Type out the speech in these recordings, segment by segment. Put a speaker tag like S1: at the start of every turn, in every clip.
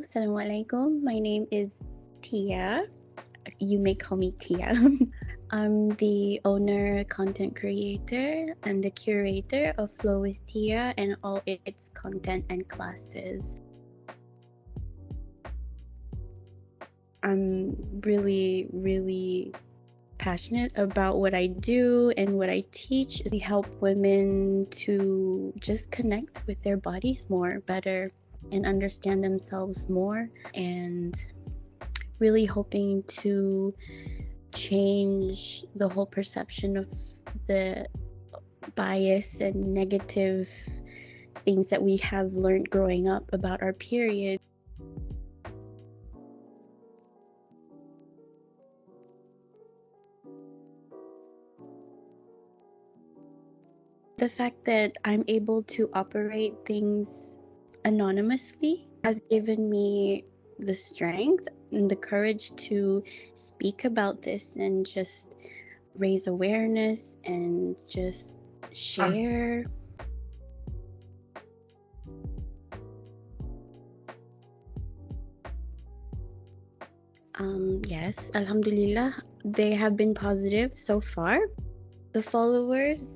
S1: Assalamualaikum. My name is Tia. You may call me Tia. I'm the owner, content creator, and the curator of Flow with Tia and all its content and classes. I'm really passionate about what I do and what I teach. We help women to just connect with their bodies more, better, and understand themselves more, and really hoping to change the whole perception of the bias and negative things that we have learned growing up about our period. The fact that I'm able to operate things anonymously has given me the strength and the courage to speak about this and just raise awareness and just share. Yes, Alhamdulillah, they have been positive so far. The followers,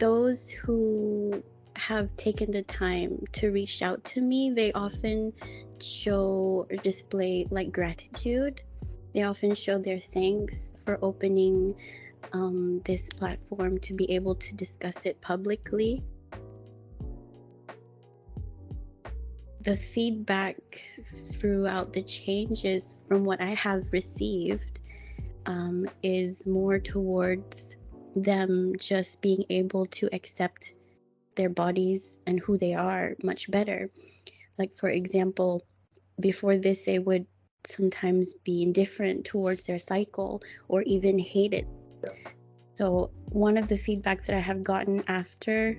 S1: those who have taken the time to reach out to me, they often show or display like gratitude. They often show their thanks for opening this platform to be able to discuss it publicly. The feedback throughout the changes from what I have received is more towards them just being able to accept their bodies and who they are much better. Like, for example, before this, they would sometimes be indifferent towards their cycle or even hate it. So one of the feedbacks that I have gotten after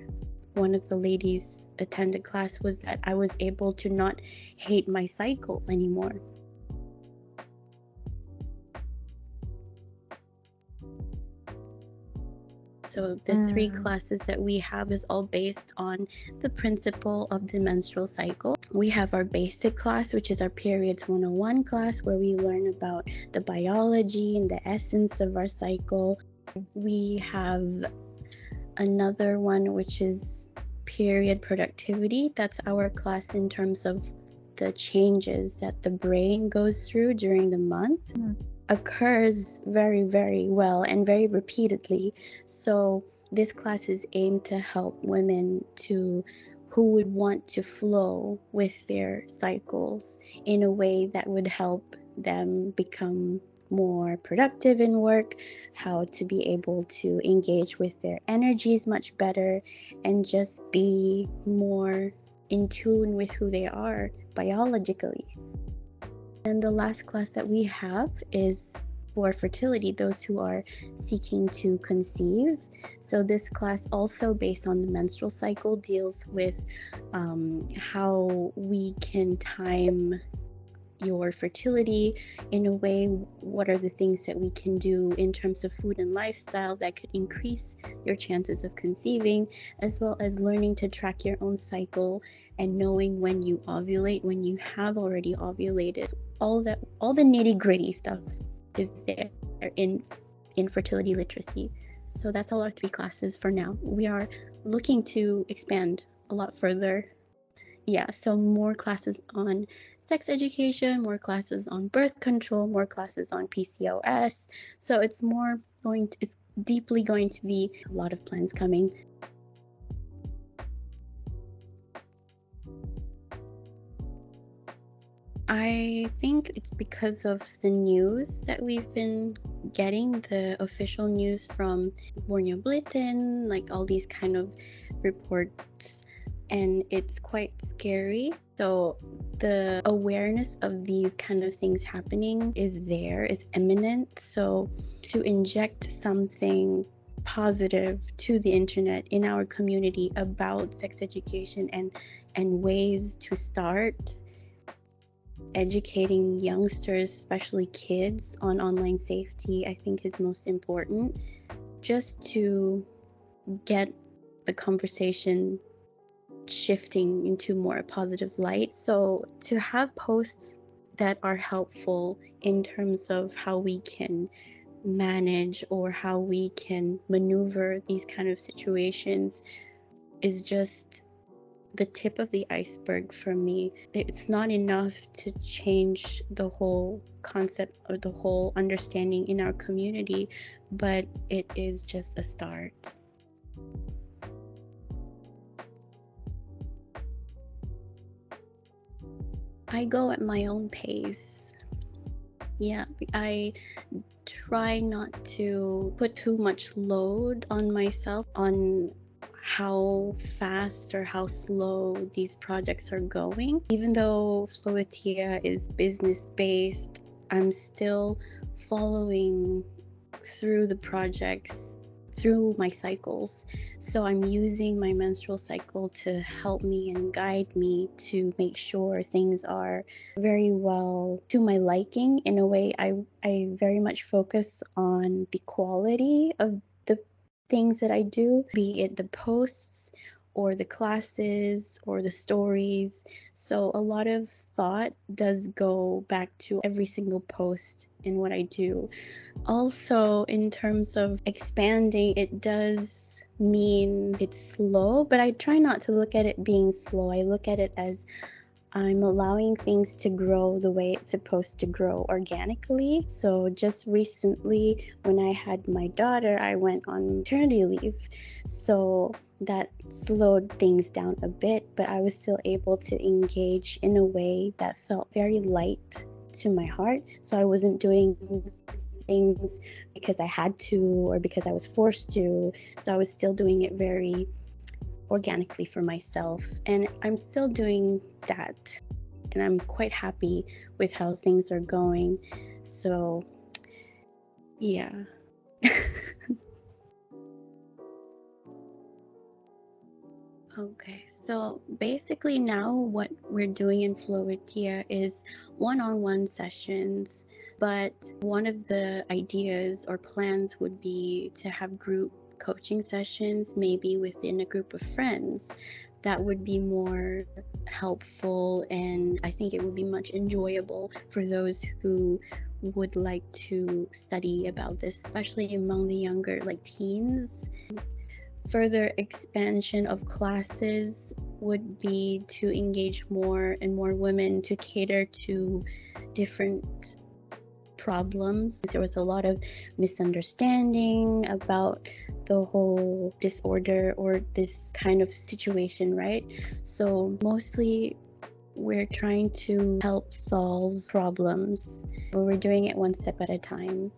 S1: one of the ladies attended class was that I was able to not hate my cycle anymore. So the 3 classes that we have is all based on the principle of the menstrual cycle. We have our basic class, which is our periods 101 class, where we learn about the biology and the essence of our cycle. We have another one, which is period productivity. That's our class in terms of the changes that the brain goes through during the month. Occurs very well and very repeatedly. So this class is aimed to help women who would want to flow with their cycles in a way that would help them become more productive in work, how to be able to engage with their energies much better, and just be more in tune with who they are biologically. And the last class that we have is for fertility, those who are seeking to conceive. So this class, also based on the menstrual cycle, deals with how we can time your fertility in a way. What are the things that we can do in terms of food and lifestyle that could increase your chances of conceiving, as well as learning to track your own cycle and knowing when you ovulate, when you have already ovulated. All the nitty-gritty stuff is there in fertility literacy. So that's all our 3 classes for now. We are looking to expand a lot further. So more classes on sex education, more classes on birth control, more classes on PCOS. So it's deeply going to be a lot of plans coming. I think it's because of the news that we've been getting, the official news from Borneo Bulletin, like all these kind of reports, and it's quite scary. So the awareness of these kind of things happening is imminent. So to inject something positive to the internet in our community about sex education and ways to start educating youngsters, especially kids, on online safety, I think is most important, just to get the conversation shifting into more positive light. So to have posts that are helpful in terms of how we can manage or how we can maneuver these kind of situations is just the tip of the iceberg for me. It's not enough to change the whole concept or the whole understanding in our community, but it is just a start. I go at my own pace. Yeah, I try not to put too much load on myself on how fast or how slow these projects are going. Even though Floatia is business-based, I'm still following through the projects through my cycles. So I'm using my menstrual cycle to help me and guide me to make sure things are very well to my liking. In a way, I very much focus on the quality of the things that I do, be it the posts or the classes or the stories. So a lot of thought does go back to every single post in what I do. Also, in terms of expanding, it does mean it's slow, but I try not to look at it being slow. I look at it as I'm allowing things to grow the way it's supposed to grow organically. So just recently, when I had my daughter, I went on maternity leave. So that slowed things down a bit, but I was still able to engage in a way that felt very light to my heart. So I wasn't doing things because I had to or because I was forced to. So I was still doing it very organically for myself, and I'm still doing that, and I'm quite happy with how things are going. So yeah. Okay, so basically now what we're doing in Floatia is one-on-one sessions, but one of the ideas or plans would be to have group coaching sessions, maybe within a group of friends. That would be more helpful, and I think it would be much enjoyable for those who would like to study about this, especially among the younger, like teens. Further expansion of classes would be to engage more and more women to cater to different problems. There was a lot of misunderstanding about the whole disorder or this kind of situation, right? So mostly we're trying to help solve problems, but we're doing it one step at a time.